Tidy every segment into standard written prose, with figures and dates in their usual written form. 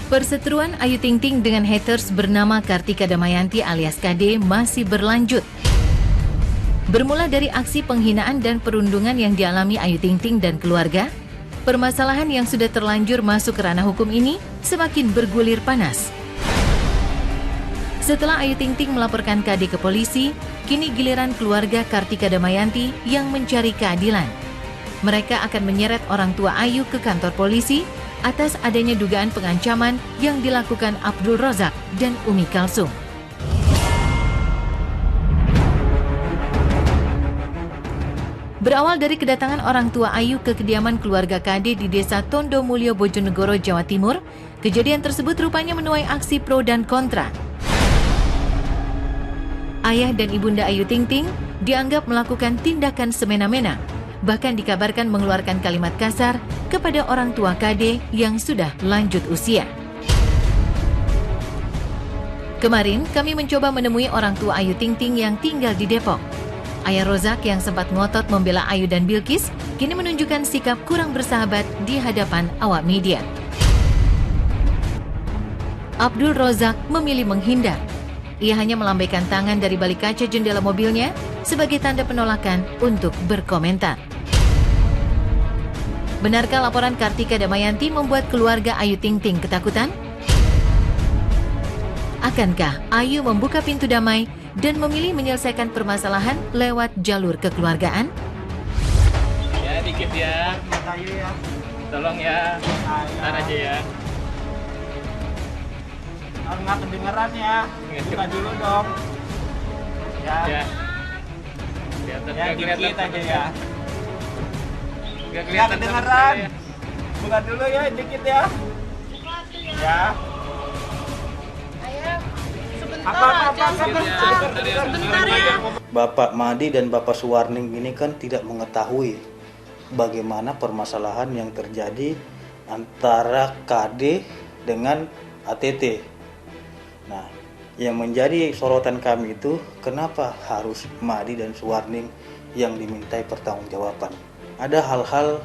Perseteruan Ayu Ting Ting dengan haters bernama Kartika Damayanti alias KD masih berlanjut. Bermula dari aksi penghinaan dan perundungan yang dialami Ayu Ting Ting dan keluarga, permasalahan yang sudah terlanjur masuk ke ranah hukum ini semakin bergulir panas. Setelah Ayu Ting Ting melaporkan KD ke polisi, kini giliran keluarga Kartika Damayanti yang mencari keadilan. Mereka akan menyeret orang tua Ayu ke kantor polisi atas adanya dugaan pengancaman yang dilakukan Abdul Rozak dan Umi Kalsum. Berawal dari kedatangan orang tua Ayu ke kediaman keluarga KD di Desa Tondo Mulyo, Bojonegoro, Jawa Timur, kejadian tersebut rupanya menuai aksi pro dan kontra. Ayah dan ibunda Ayu Ting Ting dianggap melakukan tindakan semena-mena, bahkan dikabarkan mengeluarkan kalimat kasar kepada orang tua KD yang sudah lanjut usia. Kemarin kami mencoba menemui orang tua Ayu Ting Ting yang tinggal di Depok. Ayah Rozak yang sempat ngotot membela Ayu dan Bilkis kini menunjukkan sikap kurang bersahabat di hadapan awak media. Abdul Rozak memilih menghindar. Ia hanya melambaikan tangan dari balik kaca jendela mobilnya sebagai tanda penolakan untuk berkomentar. Benarkah laporan Kartika Damayanti membuat keluarga Ayu Ting Ting ketakutan? Akankah Ayu membuka pintu damai dan memilih menyelesaikan permasalahan lewat jalur kekeluargaan? Ya, dikit ya. Ayu ya. Tolong ya. Ntar aja ya. Nggak kedengeran ya. Buka dulu dong. Ya. Ya. Ya, dikit aja ya. Nggak Nggak kedengeran. Buka dulu ya, dikit ya. Ya. Sebentar ya. Bapak Madi dan Bapak Suwarning ini kan tidak mengetahui bagaimana permasalahan yang terjadi antara KD dengan ATT. Nah, yang menjadi sorotan kami itu kenapa harus Madi dan Suwarning yang dimintai pertanggungjawaban. Ada hal-hal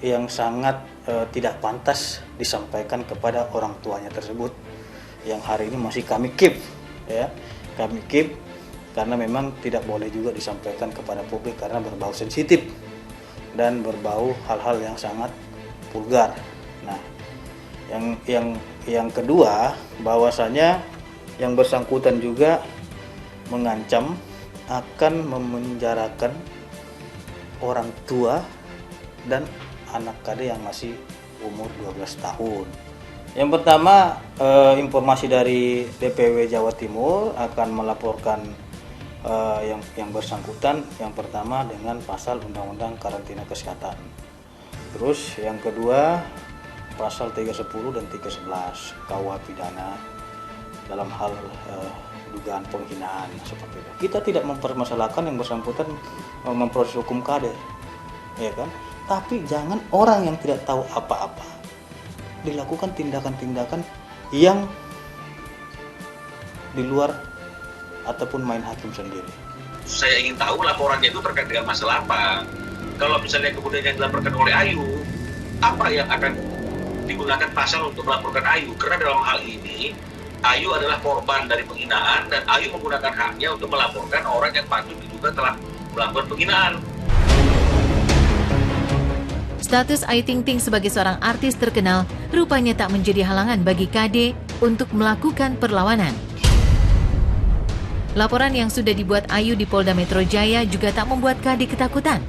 yang sangat tidak pantas disampaikan kepada orang tuanya tersebut yang hari ini masih kami keep ya. Kami keep karena memang tidak boleh juga disampaikan kepada publik karena berbau sensitif dan berbau hal-hal yang sangat vulgar. Nah, yang kedua bahwasanya yang bersangkutan juga mengancam akan memenjarakan orang tua dan anak KD yang masih umur 12 tahun. Yang pertama, informasi dari DPW Jawa Timur akan melaporkan yang bersangkutan yang pertama dengan pasal Undang-Undang Karantina Kesehatan. Terus yang kedua pasal 310 dan 311 KUH pidana dalam hal dugaan penghinaan seperti itu. Kita tidak mempermasalahkan yang bersangkutan memproses hukum KD, ya kan? Tapi jangan orang yang tidak tahu apa-apa dilakukan tindakan-tindakan yang di luar ataupun main hakim sendiri. Saya ingin tahu laporannya itu terkait dengan masalah apa. Kalau misalnya kemudian yang dilaporkan oleh Ayu, apa yang akan digunakan pasal untuk melaporkan Ayu? Karena dalam hal ini Ayu adalah korban dari penghinaan dan Ayu menggunakan haknya untuk melaporkan orang yang patut diduga telah melakukan penghinaan. Status Ayu Ting Ting sebagai seorang artis terkenal rupanya tak menjadi halangan bagi KD untuk melakukan perlawanan. Laporan yang sudah dibuat Ayu di Polda Metro Jaya juga tak membuat KD ketakutan.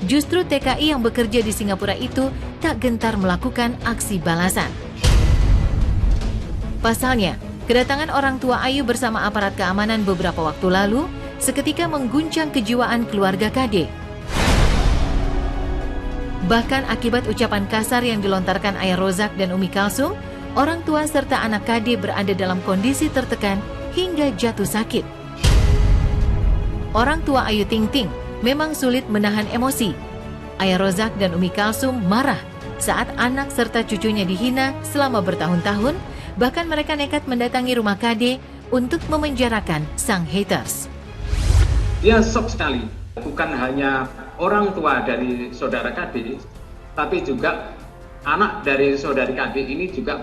Justru TKI yang bekerja di Singapura itu tak gentar melakukan aksi balasan. Pasalnya, kedatangan orang tua Ayu bersama aparat keamanan beberapa waktu lalu seketika mengguncang kejiwaan keluarga KD. Bahkan akibat ucapan kasar yang dilontarkan Ayah Rozak dan Umi Kalsum, orang tua serta anak KD berada dalam kondisi tertekan hingga jatuh sakit. Orang tua Ayu Ting Ting memang sulit menahan emosi. Ayah Rozak dan Umi Kalsum marah saat anak serta cucunya dihina selama bertahun-tahun, bahkan mereka nekat mendatangi rumah KD untuk memenjarakan sang haters. Dia shock sekali, bukan hanya orang tua dari saudara KD, tapi juga anak dari saudari KD ini juga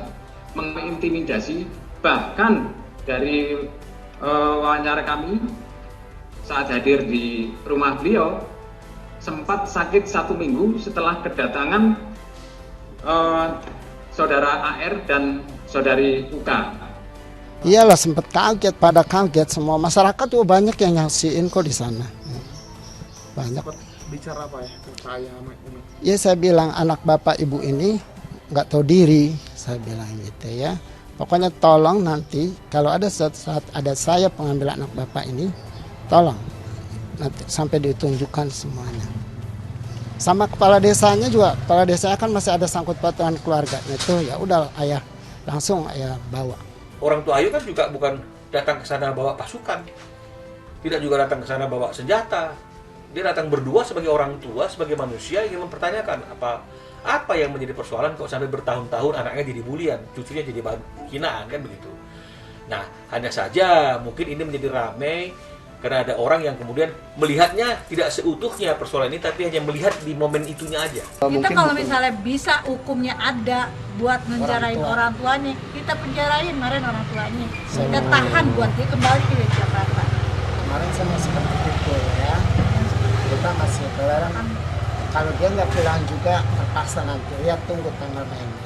mengintimidasi, bahkan dari wawancara kami saat hadir di rumah beliau sempat sakit 1 minggu setelah kedatangan saudara AR dan saudari UK. Iyalah, sempat kaget, pada kaget semua masyarakat tuh banyak yang nyaksiin kok di sana. Banyak. Bicara apa ya ke saya sama ini? Ya saya bilang anak bapak ibu ini nggak tahu diri, saya bilang gitu ya. Pokoknya tolong nanti kalau ada saat ada saya pengambil anak bapak ini, tolong nanti sampai ditunjukkan semuanya. Sama kepala desanya juga, kepala desanya kan masih ada sangkut pautan keluarganya itu, ya udah ayah langsung ayah bawa. Orang tua Ayu kan juga bukan datang ke sana bawa pasukan, tidak juga datang ke sana bawa senjata. Dia datang berdua sebagai orang tua, sebagai manusia ingin mempertanyakan apa yang menjadi persoalan kok sampai bertahun-tahun anaknya jadi bulian, cucunya jadi bahan hinaan, kan begitu. Nah, hanya saja mungkin ini menjadi ramai karena ada orang yang kemudian melihatnya tidak seutuhnya persoalan ini, tapi hanya melihat di momen itunya aja. Kita kalau misalnya bisa hukumnya ada buat menjarain orang tuanya, kita penjarain kemarin orang tuanya. Kita tahan buat dia kembali ke Jakarta. Kemarin sama seperti itu ya, kita masih kelarang. Kalau dia nggak pulang juga terpaksa nanti, lihat tunggu tanggal mainnya.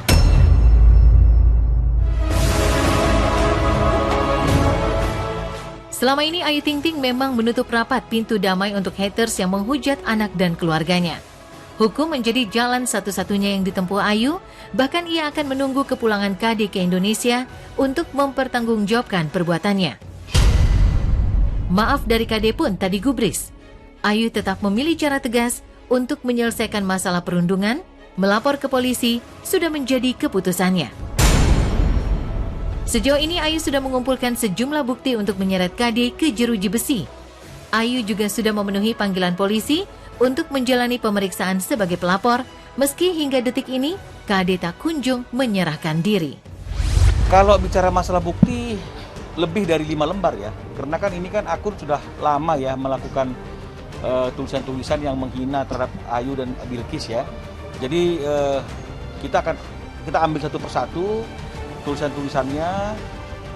Selama ini Ayu Ting Ting memang menutup rapat pintu damai untuk haters yang menghujat anak dan keluarganya. Hukum menjadi jalan satu-satunya yang ditempuh Ayu, bahkan ia akan menunggu kepulangan KD ke Indonesia untuk mempertanggungjawabkan perbuatannya. Maaf dari KD pun tak digubris. Ayu tetap memilih cara tegas untuk menyelesaikan masalah perundungan, melapor ke polisi sudah menjadi keputusannya. Sejauh ini Ayu sudah mengumpulkan sejumlah bukti untuk menyeret KD ke jeruji besi. Ayu juga sudah memenuhi panggilan polisi untuk menjalani pemeriksaan sebagai pelapor, meski hingga detik ini KD tak kunjung menyerahkan diri. Kalau bicara masalah bukti, lebih dari 5 lembar ya, karena kan ini kan akun sudah lama ya melakukan tulisan-tulisan yang menghina terhadap Ayu dan Bilqis ya. Jadi kita ambil satu persatu tulisan-tulisannya,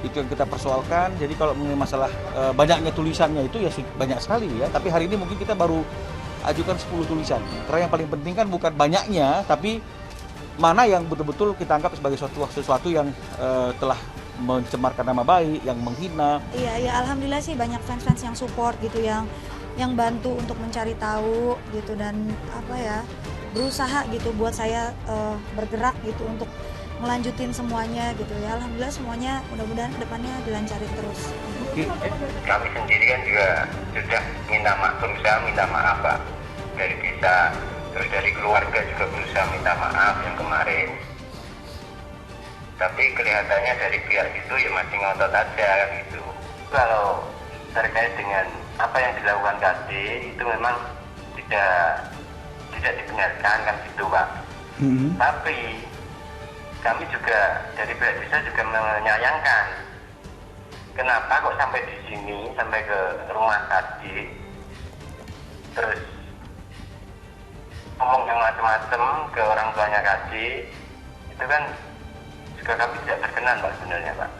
itu yang kita persoalkan. Jadi kalau mengenai masalah banyaknya tulisannya itu ya banyak sekali ya. Tapi hari ini mungkin kita baru ajukan 10 tulisan. Karena yang paling penting kan bukan banyaknya, tapi mana yang betul-betul kita anggap sebagai sesuatu yang telah mencemarkan nama baik, yang menghina. Iya, alhamdulillah sih banyak fans-fans yang support gitu, yang bantu untuk mencari tahu gitu, dan berusaha gitu buat saya bergerak gitu untuk melanjutin semuanya gitu ya. Alhamdulillah semuanya mudah-mudahan kedepannya dilancarin terus. Kami sendiri kan juga sudah berusaha minta maaf Pak, dari desa, terus dari keluarga juga berusaha minta maaf yang kemarin. Tapi kelihatannya dari pihak itu ya masih ngotot aja gitu. Kalau terkait dengan apa yang dilakukan KD itu memang tidak dibenarkan kan gitu Pak. Tapi kami juga dari pihak desa juga menyayangkan kenapa kok sampai di sini, sampai ke rumah KD terus ngomong yang macam-macam ke orang tuanya KD, itu kan juga kami tidak berkenan Pak sebenarnya Pak.